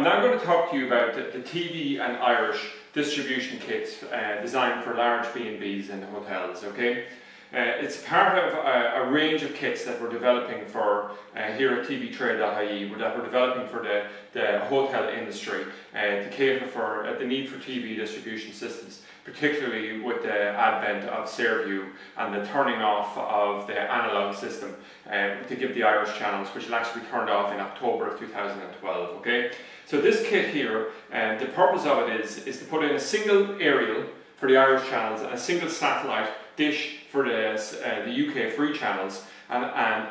And I'm going to talk to you about the TV and Irish distribution kits designed for large B&Bs and hotels, okay? It's part of a range of kits that we're developing for here at tvtrade.ie, that we're developing for the hotel industry to cater for the need for TV distribution systems, particularly with the advent of SareView and the turning off of the analog system to give the Irish channels, which will actually be turned off in October of 2012. Okay, so this kit here, the purpose of it is to put in a single aerial for the Irish channels and a single satellite dish for the UK free channels, and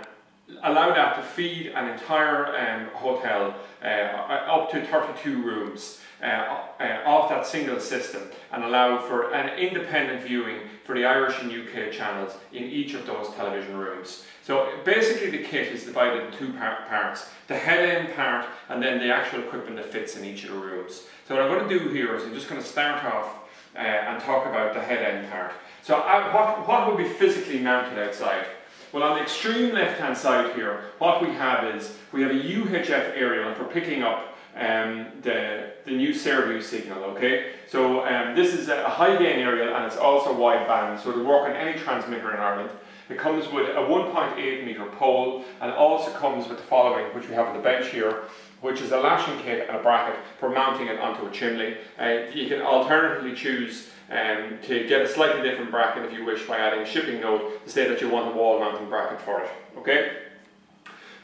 allow that to feed an entire hotel up to 32 rooms of that single system, and allow for an independent viewing for the Irish and UK channels in each of those television rooms. So basically the kit is divided in two parts, the head-end part and then the actual equipment that fits in each of the rooms. So what I'm going to do here is I'm just going to start off and talk about the head-end part. So what will be physically mounted outside? Well, on the extreme left-hand side here, what we have is we have a UHF aerial for picking up the new SareView signal, okay? So this is a high gain aerial and it's also wideband, so it'll work on any transmitter in Ireland. It comes with a 1.8 metre pole and also comes with the following, which we have on the bench here, which is a lashing kit and a bracket for mounting it onto a chimney. You can alternatively choose to get a slightly different bracket if you wish by adding a shipping note to say that you want a wall mounting bracket for it, okay?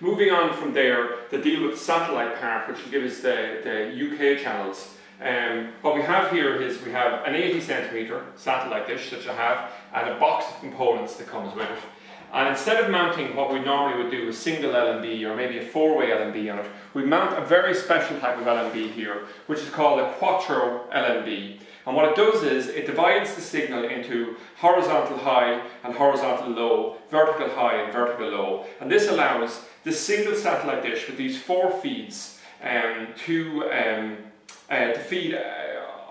Moving on from there, to deal with the satellite part, which will give us the UK channels. What we have here is we have an 80 centimetre satellite dish that you have and a box of components that comes with it. And instead of mounting what we normally would do a single LNB or maybe a four-way LNB on it, we mount a very special type of LNB here, which is called a Quattro LNB. And what it does is it divides the signal into horizontal high and horizontal low, vertical high and vertical low. And this allows the single satellite dish with these four feeds to feed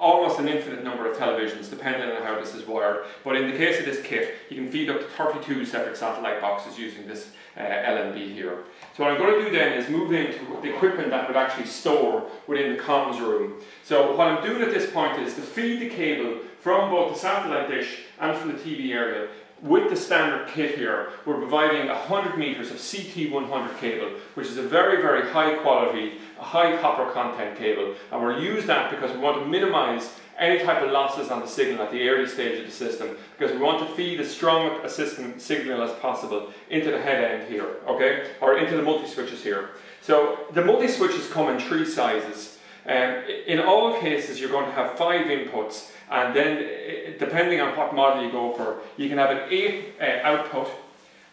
almost an infinite number of televisions, depending on how this is wired. But in the case of this kit, you can feed up to 32 separate satellite boxes using this LNB here. So what I'm going to do then is move into the equipment that would actually store within the comms room. So what I'm doing at this point is to feed the cable from both the satellite dish and from the TV aerial. With the standard kit here, we're providing 100 meters of CT100 cable, which is a very, very high quality, high copper content cable. And we'll use that because we want to minimize any type of losses on the signal at the early stage of the system, because we want to feed as strong a system signal as possible into the head end here, okay? Or into the multi-switches here. So the multi-switches come in three sizes. In all cases, you're going to have 5 inputs, and then depending on what model you go for, you can have an 8 output,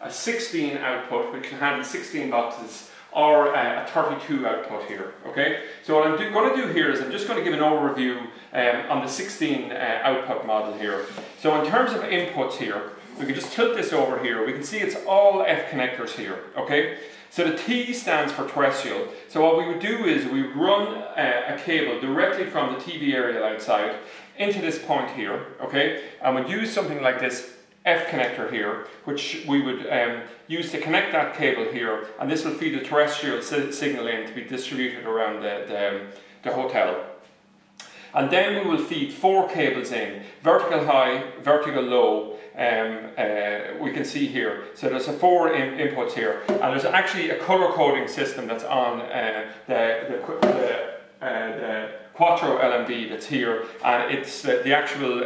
a 16 output, which can handle 16 boxes, or a 32 output here, okay? So what I'm going to do here is I'm just going to give an overview on the 16 output model here. So in terms of inputs here, we can just tilt this over here. We can see it's all F connectors here, okay? So the T stands for terrestrial. So what we would do is we would run a cable directly from the TV aerial outside into this point here, okay? And we'd use something like this F connector here, which we would use to connect that cable here, and this will feed the terrestrial signal in to be distributed around the hotel. And then we will feed 4 cables in, vertical high, vertical low, we can see here. So there's 4 inputs here, and there's actually a color coding system that's on the Quattro LNB that's here, and it's the actual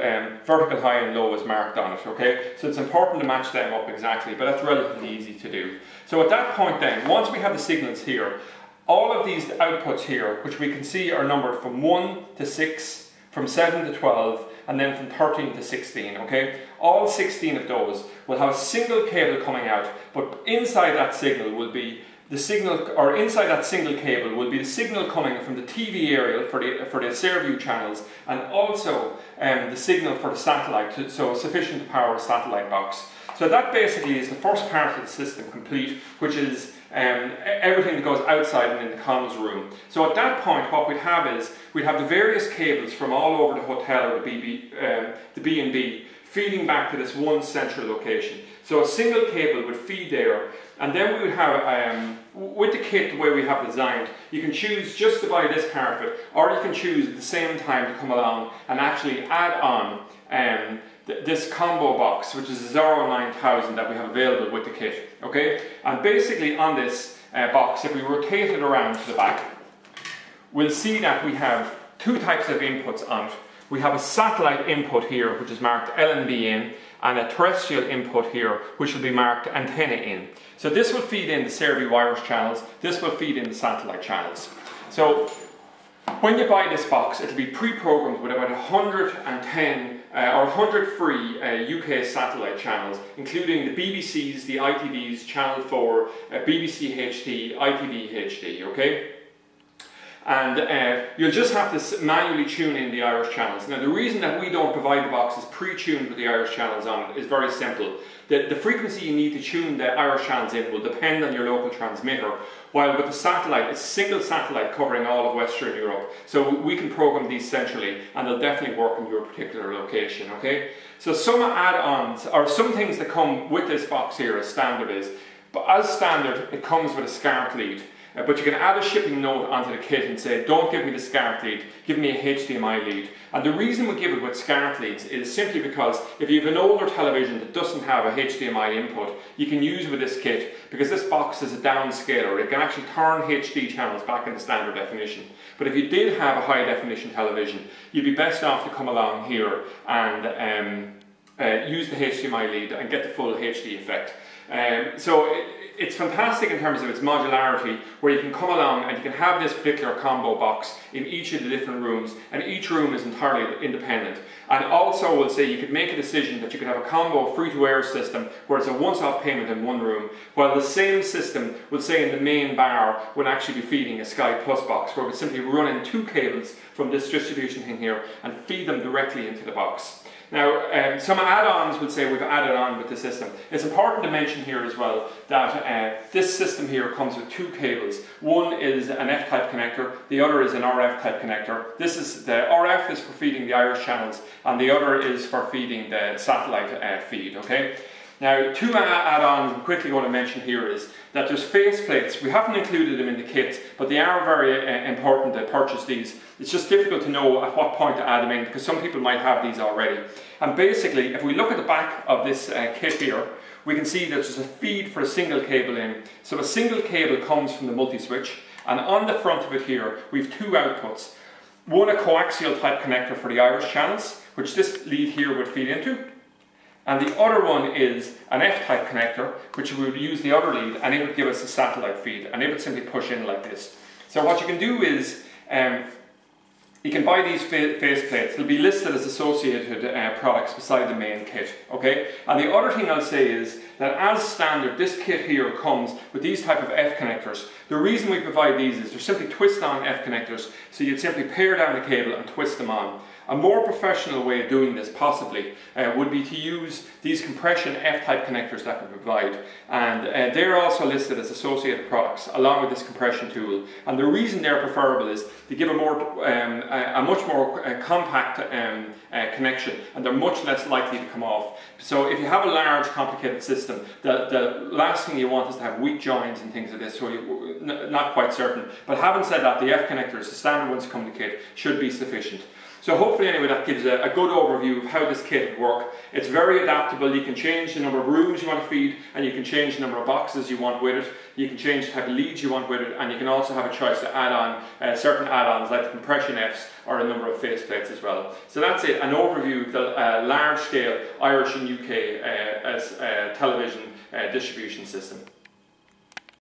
vertical high and low is marked on it, okay? So it's important to match them up exactly, but that's relatively easy to do. So at that point then, once we have the signals here, all of these outputs here, which we can see are numbered from 1 to 6, from 7 to 12, and then from 13 to 16, okay? All 16 of those will have a single cable coming out, but inside that signal will be the signal, or inside that single cable will be the signal coming from the TV aerial for the SareView channels, and also the signal for the satellite, so sufficient to power a satellite box. So that basically is the first part of the system complete, which is everything that goes outside and in the comms room. So at that point, what we'd have is we'd have the various cables from all over the hotel or the B&B feeding back to this one central location. So a single cable would feed there, And then we would have, with the kit the way we have designed, you can choose just to buy this part of it, or you can choose at the same time to come along and actually add on this combo box, which is a Zorro 9000 that we have available with the kit. Okay, and basically on this box, if we rotate it around to the back, we'll see that we have two types of inputs on it. We have a satellite input here, which is marked L&B in, and a terrestrial input here, which will be marked antenna in. So this will feed in the Servi wireless channels, this will feed in the satellite channels. So when you buy this box, it'll be pre-programmed with about 110 or 100 free UK satellite channels, including the BBCs, the ITVs, Channel 4, BBC HD, ITV HD, okay? And you'll just have to manually tune in the Irish channels. Now the reason that we don't provide the boxes pre-tuned with the Irish channels on it is very simple. The frequency you need to tune the Irish channels in will depend on your local transmitter, while with the satellite, it's single satellite covering all of Western Europe. So we can program these centrally and they'll definitely work in your particular location, okay? So some add-ons, or some things that come with this box here as standard is, but as standard it comes with a SCART lead. But you can add a shipping note onto the kit and say, don't give me the SCART lead, give me a HDMI lead. And the reason we give it with SCART leads is simply because if you have an older television that doesn't have a HDMI input, you can use it with this kit, because this box is a downscaler. It can actually turn HD channels back into standard definition. But if you did have a high definition television, you'd be best off to come along here and use the HDMI lead and get the full HD effect. It's fantastic in terms of its modularity, where you can come along and you can have this particular combo box in each of the different rooms, and each room is entirely independent. And also we'll say you could make a decision that you could have a combo free-to-air system where it's a once-off payment in one room, while the same system will say in the main bar would actually be feeding a Sky Plus box, where we simply run in two cables from this distribution thing here and feed them directly into the box. Now, some add-ons would say we've added on with the system. It's important to mention here as well that this system here comes with two cables. One is an F-type connector, the other is an RF-type connector. The RF is for feeding the Irish channels, and the other is for feeding the satellite feed, okay? Now, two add-ons I'm quickly going to mention here is that there's faceplates. We haven't included them in the kit, but they are very important to purchase these. It's just difficult to know at what point to add them in, because some people might have these already. And basically, if we look at the back of this kit here, we can see that there's a feed for a single cable in. So a single cable comes from the multi-switch, and on the front of it here, we have two outputs. One, a coaxial type connector for the Irish channels, which this lead here would feed into. And the other one is an F-type connector, which we would use the other lead, and it would give us a satellite feed, and it would simply push in like this. So what you can do is, you can buy these faceplates. They'll be listed as associated products beside the main kit, okay? And the other thing I'll say is that as standard, this kit here comes with these type of F connectors. The reason we provide these is they're simply twist-on F connectors, so you'd simply pare down the cable and twist them on. A more professional way of doing this, possibly, would be to use these compression F-type connectors that we provide, and they're also listed as associated products along with this compression tool. And the reason they're preferable is they give a much more compact connection, and they're much less likely to come off. So if you have a large, complicated system, the last thing you want is to have weak joints and things like this, so you're not quite certain. But having said that, the F connectors, the standard ones that come in the kit, should be sufficient. So hopefully anyway that gives a good overview of how this kit would work. It's very adaptable. You can change the number of rooms you want to feed, and you can change the number of boxes you want with it. You can change the type of leads you want with it, and you can also have a choice to add on certain add-ons like the compression Fs or a number of faceplates as well. So that's it, an overview of the large-scale Irish and UK television distribution system.